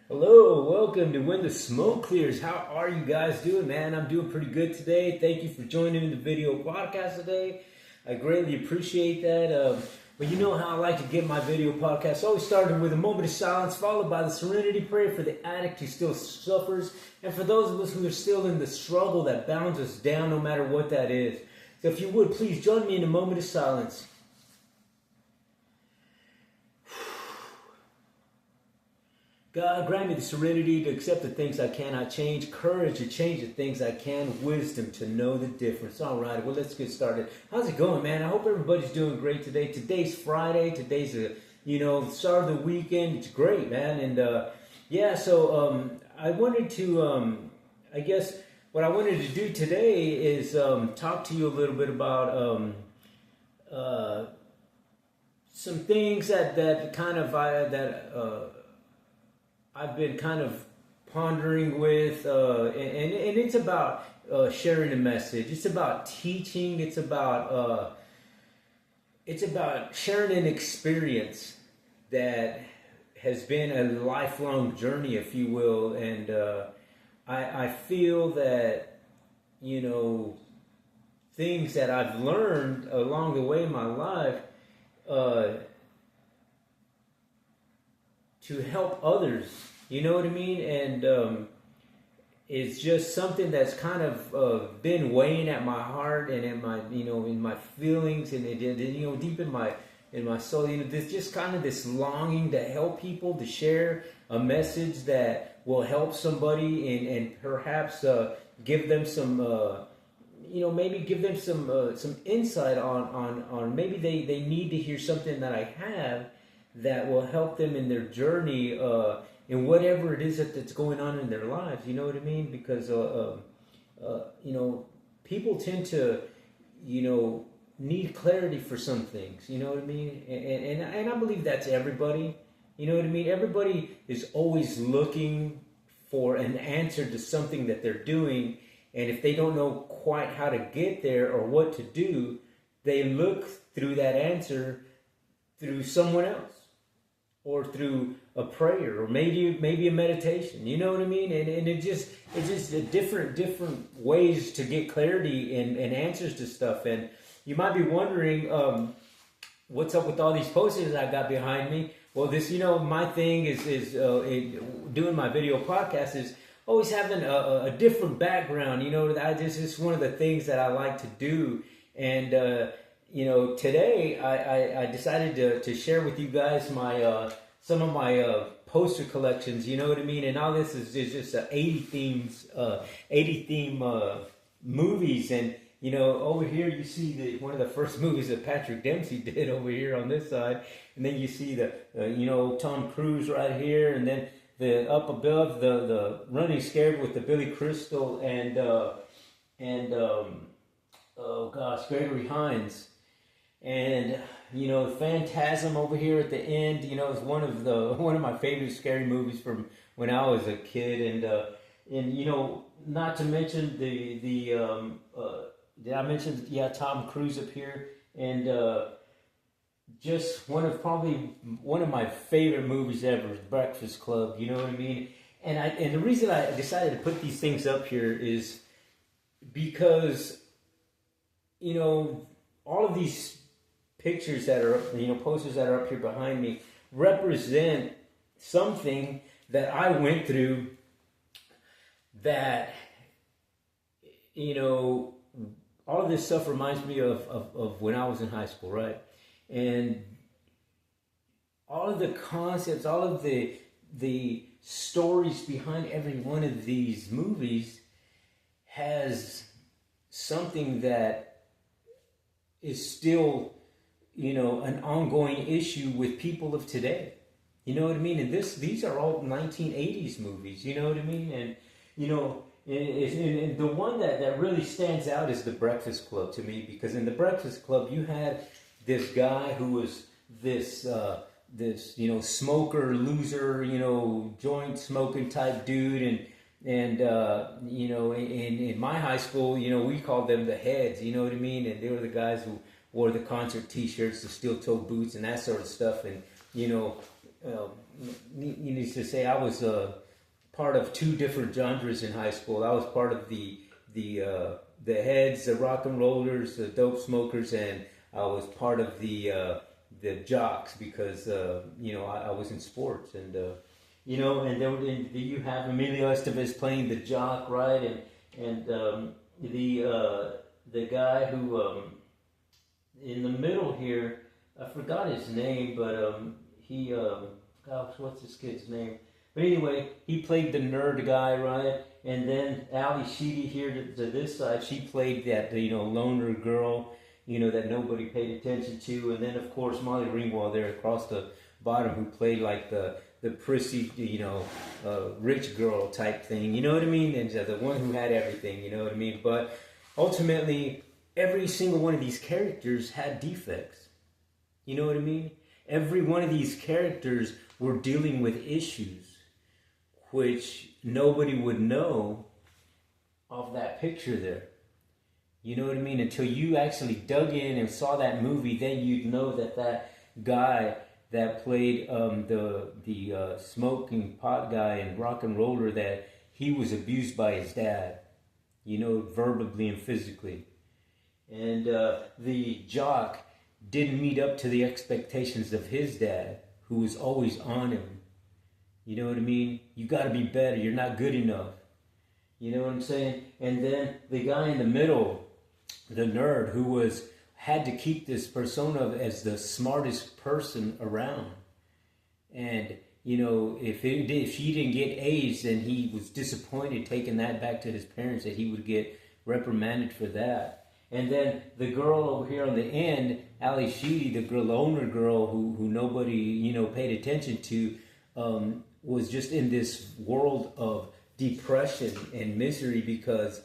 Hello, welcome to When the Smoke Clears. How are you guys doing, man? I'm doing pretty good today. Thank you for joining in the video podcast today. I greatly appreciate that. But you know how I like to get my video podcast. Always starting with a moment of silence, followed by the serenity prayer for the addict who still suffers, and for those of us who are still in the struggle that bounds us down, no matter what that is. So if you would, please join me in a moment of silence. God, grant me the serenity to accept the things I cannot change, courage to change the things I can, wisdom to know the difference. All right, well, let's get started. How's it going, man? I hope everybody's doing great today. Today's Friday. Today's the start of the weekend. It's great, man. And I wanted to, I guess, what I wanted to do today is talk to you a little bit about some things that kind of I've been kind of pondering with, and it's about sharing a message. It's about teaching. It's about sharing an experience that has been a lifelong journey, if you will. And I feel that things that I've learned along the way in my life to help others, you know what I mean? And it's just something that's kind of been weighing at my heart and in my, in my feelings and deep in my soul. There's just kind of this longing to help people, to share a message that will help somebody and perhaps give them some, maybe give them some insight on maybe they need to hear something that I have that will help them in their journey in whatever it is that's going on in their lives. You know what I mean? Because people tend to need clarity for some things. You know what I mean? And I believe that's everybody. You know what I mean? Everybody is always looking for an answer to something that they're doing, and if they don't know quite how to get there or what to do, they look through that answer through someone else, or through a prayer, or maybe a meditation. You know what I mean? And it's just a different ways to get clarity and answers to stuff. And you might be wondering, what's up with all these posters I got behind me? Well, this, my thing is doing my video podcast is always having a different background. It's one of the things that I like to do. And today I decided to share with you guys my some of my poster collections. You know what I mean? And all this is just 80 theme movies. And over here you see one of the first movies that Patrick Dempsey did over here on this side, and then you see the Tom Cruise right here, and then the up above the Running Scared with the Billy Crystal and oh gosh, Gregory Hines. And Phantasm over here at the end, is one of my favorite scary movies from when I was a kid. And not to mention did I mention Tom Cruise up here, and just one of my favorite movies ever is Breakfast Club. You know what I mean? And the reason I decided to put these things up here is because all of these pictures that are posters that are up here behind me represent something that I went through that all of this stuff reminds me of when I was in high school, right? And all of the concepts, all of the stories behind every one of these movies has something that is still an ongoing issue with people of today. You know what I mean? And these are all 1980s movies. You know what I mean? And and the one that really stands out is The Breakfast Club to me, because in The Breakfast Club you had this guy who was this smoker, loser, joint smoking type dude, and in my high school, we called them the heads. You know what I mean? And they were the guys who wore the concert T-shirts, the steel-toe boots, and that sort of stuff. And needless to say, I was part of two different genres in high school. I was part of the heads, the rock and rollers, the dope smokers, and I was part of the jocks because I was in sports, and and then you have Emilio Estevez playing the jock, right, and the guy who in the middle here, I forgot his name, but he gosh, what's this kid's name? But anyway, he played the nerd guy, right? And then Ali Sheedy here to this side, she played that loner girl, that nobody paid attention to. And then of course Molly Ringwald there across the bottom, who played like the prissy, rich girl type thing. You know what I mean? And the one who had everything. You know what I mean? But ultimately, every single one of these characters had defects. You know what I mean? Every one of these characters were dealing with issues which nobody would know of that picture there. You know what I mean? Until you actually dug in and saw that movie, then you'd know that guy that played the smoking pot guy and rock and roller, that he was abused by his dad, verbally and physically. And the jock didn't meet up to the expectations of his dad, who was always on him. You know what I mean? You got to be better. You're not good enough. You know what I'm saying? And then the guy in the middle, the nerd, who had to keep this persona as the smartest person around. And if he didn't get A's, then he was disappointed, taking that back to his parents, that he would get reprimanded for that. And then the girl over here on the end, Ali Sheedy, the loner girl who nobody paid attention to, was just in this world of depression and misery because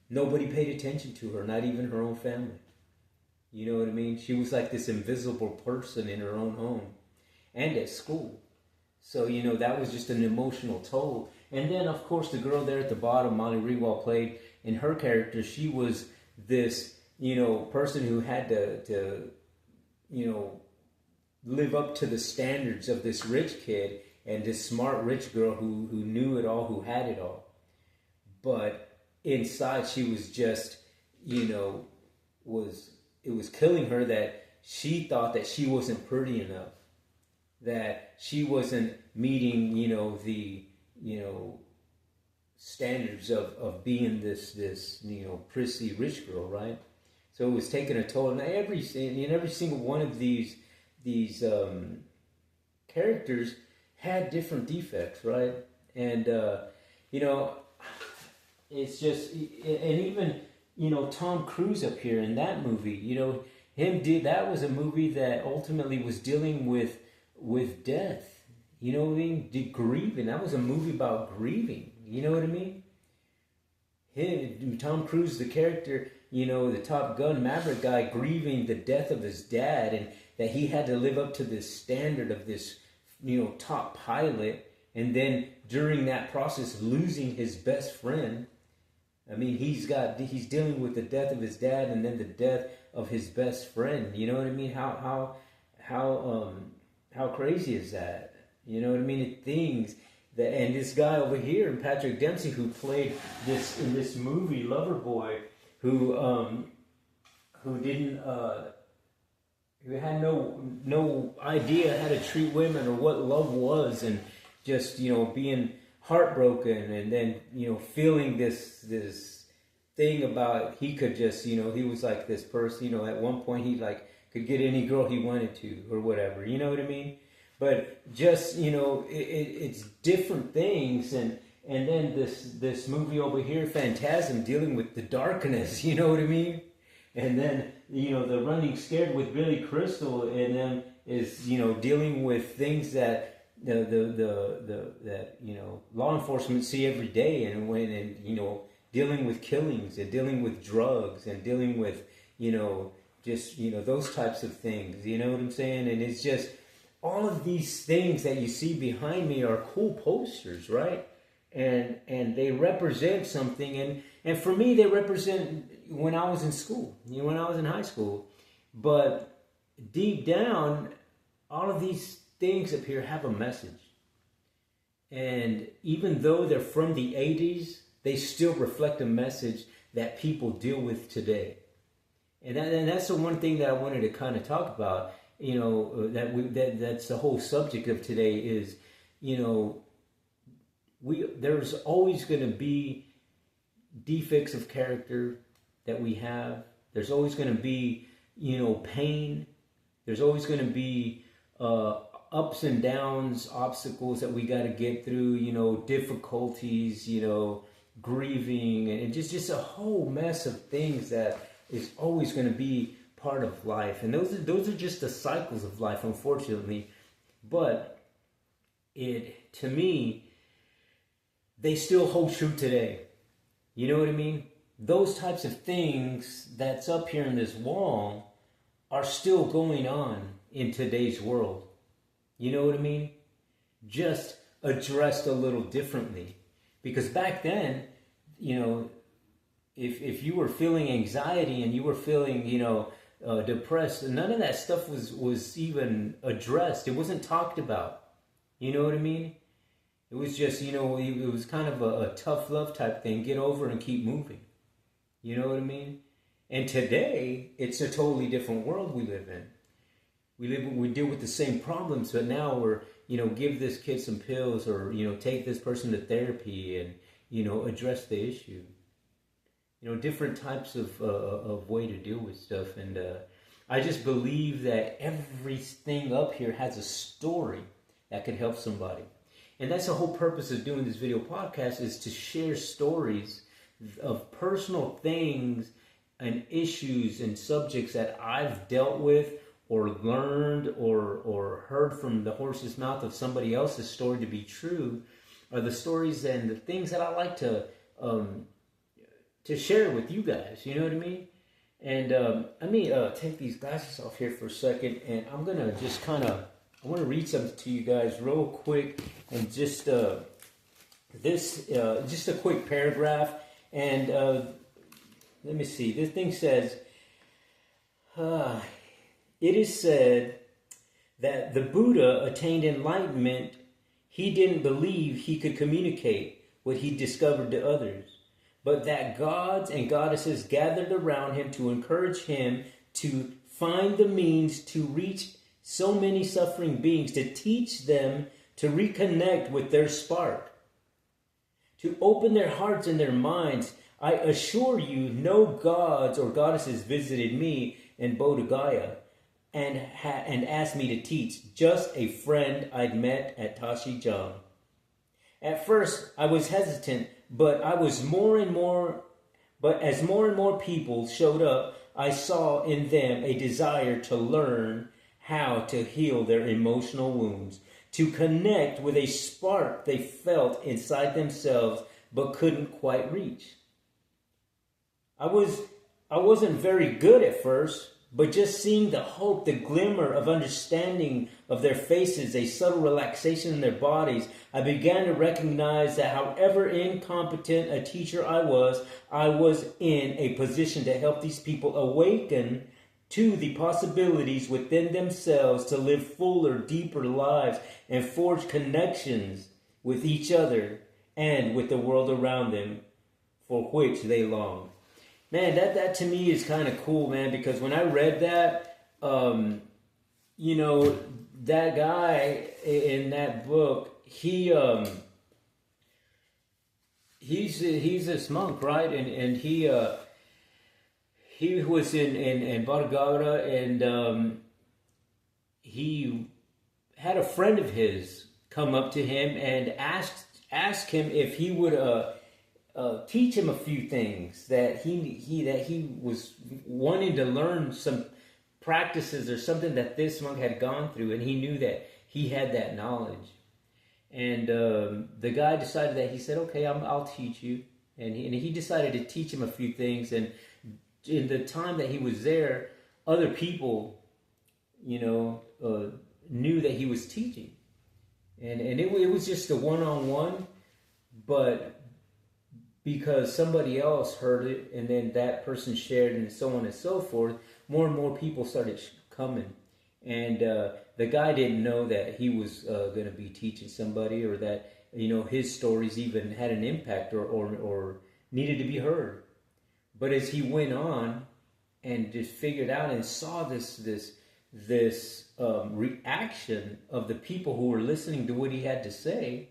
nobody paid attention to her, not even her own family. You know what I mean? She was like this invisible person in her own home and at school. So, that was just an emotional toll. And then, of course, the girl there at the bottom, Molly Ringwald played, in her character, she was this, person who had to live up to the standards of this rich kid and this smart rich girl who knew it all, who had it all. But inside she was just, it was killing her that she thought that she wasn't pretty enough, that she wasn't meeting, the, standards of being this prissy rich girl, right? So it was taking a toll. And every single one of these characters had different defects, right? And it's just, and even Tom Cruise up here in that movie, that was a movie that ultimately was dealing with death. You know what I mean? Grieving. That was a movie about grieving. You know what I mean? Tom Cruise, the character, the Top Gun Maverick guy, grieving the death of his dad, and that he had to live up to this standard of this, top pilot, and then during that process losing his best friend. I mean, he's dealing with the death of his dad and then the death of his best friend. You know what I mean? How crazy is that? You know what I mean? And this guy over here, Patrick Dempsey, who played in this movie Loverboy, who didn't who had no idea how to treat women or what love was, and just being heartbroken, and then feeling this thing about he could just he was like this person, at one point he could get any girl he wanted to or whatever, you know what I mean? But just it's different things, and then this movie over here, Phantasm, dealing with the darkness, you know what I mean? And then the Running Scared with Billy Crystal, and then is dealing with things that law enforcement see every day, and dealing with killings and dealing with drugs and dealing with those types of things. You know what I'm saying? And it's just all of these things that you see behind me are cool posters, right? And they represent something, and for me they represent when I was in school, when I was in high school. But deep down, all of these things up here have a message. And even though they're from the 80s, they still reflect a message that people deal with today. And that's the one thing that I wanted to kind of talk about. That's the whole subject of today is, there's always going to be defects of character that we have. There's always going to be, pain. There's always going to be ups and downs, obstacles that we got to get through, difficulties, grieving, and just a whole mess of things that is always going to be part of life. And those are just the cycles of life, unfortunately. But to me, they still hold true today. You know what I mean? Those types of things that's up here in this wall are still going on in today's world. You know what I mean? Just addressed a little differently. Because back then, if you were feeling anxiety and you were feeling, depressed, none of that stuff was even addressed. It wasn't talked about. You know what I mean? It was just, it was kind of a tough love type thing. Get over and keep moving. You know what I mean? And today, it's a totally different world we live in. We deal with the same problems, but now we're, give this kid some pills or, take this person to therapy and, address the issue. Different types of way to deal with stuff. And I just believe that everything up here has a story that could help somebody. And that's the whole purpose of doing this video podcast, is to share stories of personal things and issues and subjects that I've dealt with or learned or heard from the horse's mouth of somebody else's story to be true, are the stories and the things that I like to share with you guys. You know what I mean? And let me take these glasses off here for a second, and I'm going to just I want to read something to you guys real quick, and just a quick paragraph. And let me see. This thing says, it is said that the Buddha attained enlightenment. He didn't believe he could communicate what he discovered to others, but that gods and goddesses gathered around him to encourage him to find the means to reach so many suffering beings, to teach them to reconnect with their spark, to open their hearts and their minds. I assure you, no gods or goddesses visited me in Bodh Gaya and asked me to teach, just a friend I'd met at Tashi Jung. At first, I was hesitant, but as more and more people showed up, I saw in them a desire to learn how to heal their emotional wounds, to connect with a spark they felt inside themselves but couldn't quite reach. I wasn't very good at first, but just seeing the hope, the glimmer of understanding of their faces, a subtle relaxation in their bodies, I began to recognize that however incompetent a teacher I was in a position to help these people awaken to the possibilities within themselves to live fuller, deeper lives and forge connections with each other and with the world around them for which they long. Man, that to me is kind of cool, man, because when I read that, that guy in that book, he's this monk, right? And he was in Bodh Gaya, and he had a friend of his come up to him and ask him if he would teach him a few things that he was wanting to learn, some practices or something that this monk had gone through, and he knew that he had that knowledge. And the guy decided that he said, "Okay, I'll teach you," and he decided to teach him a few things. And in the time that he was there, other people, knew that he was teaching, and it was just a one-on-one, but because somebody else heard it, and then that person shared, and so on and so forth, more and more people started coming. And the guy didn't know that he was going to be teaching somebody, or that his stories even had an impact, or needed to be heard. But as he went on and just figured out and saw this reaction of the people who were listening to what he had to say,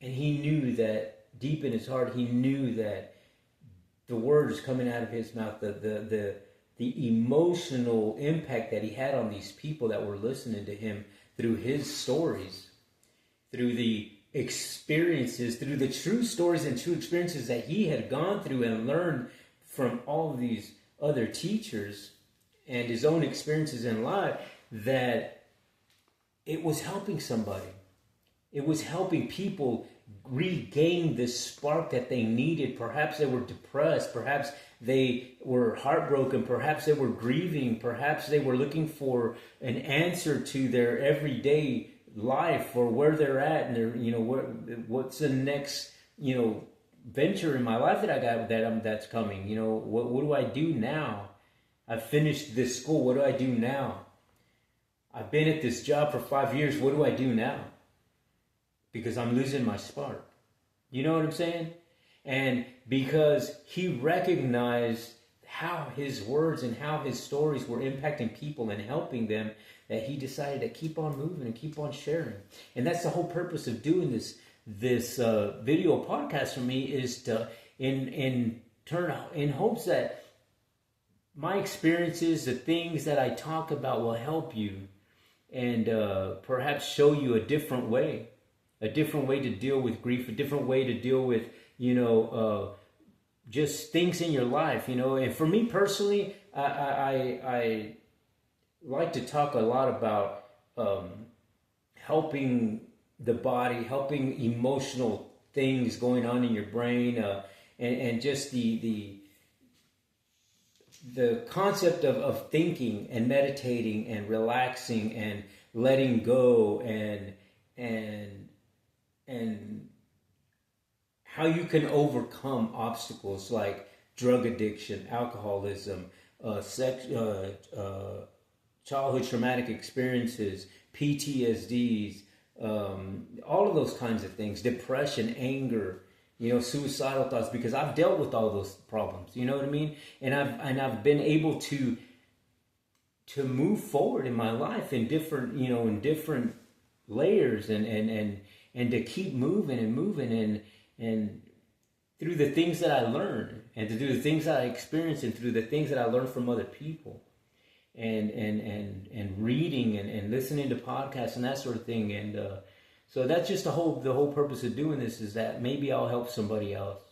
and he knew that deep in his heart, he knew that the words coming out of his mouth, the emotional impact that he had on these people that were listening to him through his stories, through the experiences, through the true stories and true experiences that he had gone through and learned from all of these other teachers and his own experiences in life, that it was helping somebody. It was helping people regain this spark that they needed. Perhaps they were depressed. Perhaps they were heartbroken. Perhaps they were grieving. Perhaps they were looking for an answer to their everyday life, or where they're at, and what's the next venture in my life that I got that's coming. What do I do now? I've finished this school. What do I do now? I've been at this job for 5 years. What do I do now? Because I'm losing my spark. You know what I'm saying? And because he recognized how his words and how his stories were impacting people and helping them, that he decided to keep on moving and keep on sharing. And that's the whole purpose of doing this video podcast for me, is to in hopes that my experiences, the things that I talk about, will help you, and perhaps show you a different way to deal with grief, a different way to deal with, just things in your life, And for me personally, I like to talk a lot about helping the body, helping emotional things going on in your brain, and just the concept of thinking and meditating and relaxing and letting go, and how you can overcome obstacles like drug addiction, alcoholism, childhood traumatic experiences, PTSDs, all of those kinds of things, depression, anger, suicidal thoughts, because I've dealt with all those problems, you know what I mean? And I've been able to move forward in my life in different layers, and to keep moving and through the things that I learned, and to do the things that I experienced, and through the things that I learned from other people, and reading and listening to podcasts and that sort of thing. And so that's just the whole purpose of doing this, is that maybe I'll help somebody else,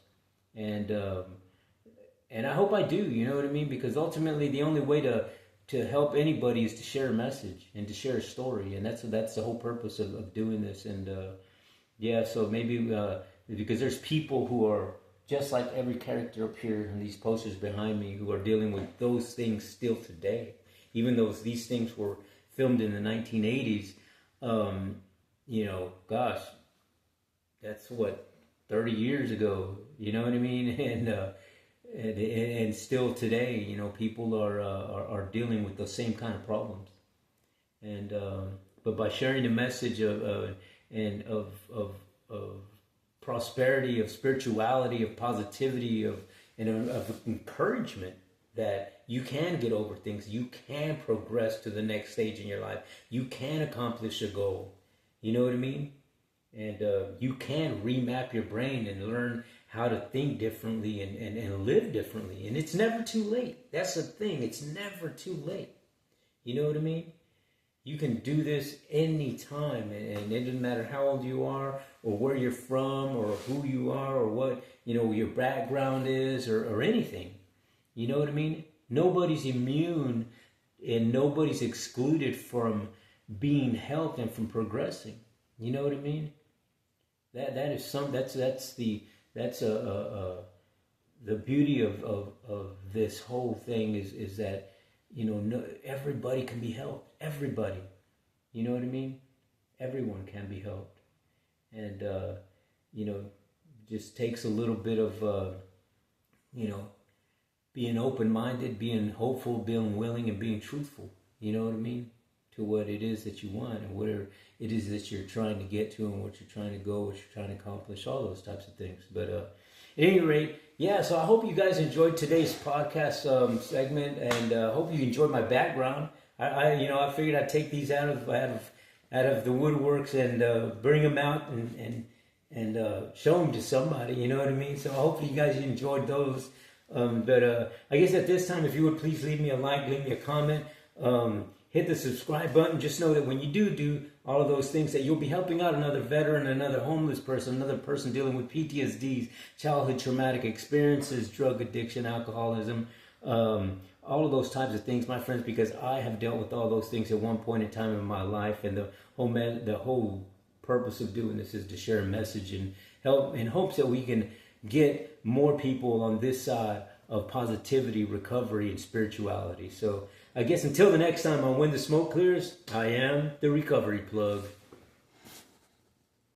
and I hope I do, you know what I mean? Because ultimately the only way to help anybody is to share a message and to share a story, and that's the whole purpose of doing this. And so maybe because there's people who are just like every character up here and these posters behind me, who are dealing with those things still today, even though these things were filmed in the 1980s. Gosh, that's what, 30 years ago, you know what I mean? And still today, people are dealing with the same kind of problems. And but by sharing the message of prosperity, of spirituality, of positivity, of encouragement, that you can get over things, you can progress to the next stage in your life, you can accomplish a goal. You know what I mean? And you can remap your brain and learn how to think differently and live differently. And it's never too late. That's the thing. It's never too late. You know what I mean? You can do this anytime, and it doesn't matter how old you are, or where you're from, or who you are, or what, your background is, or anything. You know what I mean? Nobody's immune, and nobody's excluded from being helped and from progressing. You know what I mean? That's the beauty of this whole thing is that everybody can be helped. Everybody, you know what I mean? Everyone can be helped, and just takes a little bit of being open-minded, being hopeful, being willing, and being truthful. You know what I mean? to what it is that you want and where it is that you're trying to get to and what you're trying to go, what you're trying to accomplish, all those types of things. But at any rate, yeah, so I hope you guys enjoyed today's podcast segment, and hope you enjoyed my background. I figured I'd take these out of the woodworks and bring them out and show them to somebody, you know what I mean? So hopefully you guys enjoyed those. But I guess at this time, if you would please leave me a like, leave me a comment, hit the subscribe button. Just know that when you do all of those things, that you'll be helping out another veteran, another homeless person, another person dealing with PTSDs, childhood traumatic experiences, drug addiction, alcoholism, all of those types of things, my friends, because I have dealt with all those things at one point in time in my life, and the whole purpose of doing this is to share a message and help in hopes that we can get more people on this side of positivity, recovery, and spirituality. So I guess until the next time on When the Smoke Clears, I am the Recovery Plug.